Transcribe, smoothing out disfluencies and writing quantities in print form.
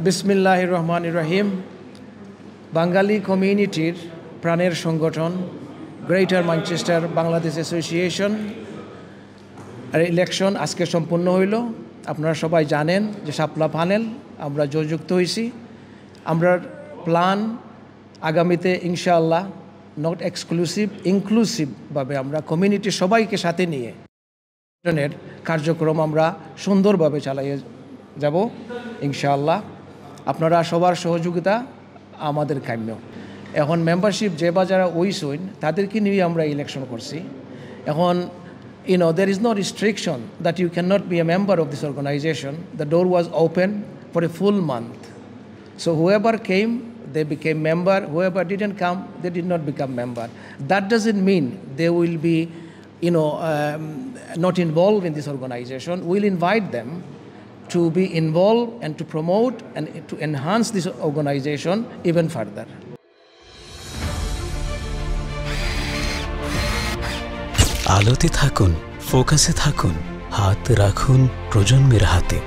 বিসমিল্লাহির রহমানির রহিম। বাঙালি কমিউনিটির প্রাণের সংগঠন গ্রেটার ম্যানচেস্টার বাংলাদেশ অ্যাসোসিয়েশন এর ইলেকশন আজকে সম্পন্ন হইল। আপনারা সবাই জানেন যে শাপলা প্যানেল আমরা জয়যুক্ত হয়েছি। আমরা প্ল্যান আগামীতে ইনশাআল্লাহ নট এক্সক্লুসিভ ইনক্লুসিভভাবে আমরা কমিউনিটির সবাইকে সাথে নিয়ে কার্যক্রম আমরা সুন্দরভাবে চালিয়ে যাব ইনশাআল্লাহ। আপনারা সবার সহযোগিতা আমাদের কাম্য। এখন মেম্বারশিপ যে বা যারা ওইসইন তাদেরকে নিয়ে আমরা ইলেকশন করছি। এখন there is no restriction that you cannot be a member of this organization. The door was open for a full month. So whoever came, they became member. Whoever didn't come, they did not become member. That doesn't mean they will be not involved in this organization. We'll invite them to be involved and to promote and to enhance this organization even further. আলোতে থাকুন, ফোকাসে থাকুন, হাত রাখুন প্রজন্মের হাতে।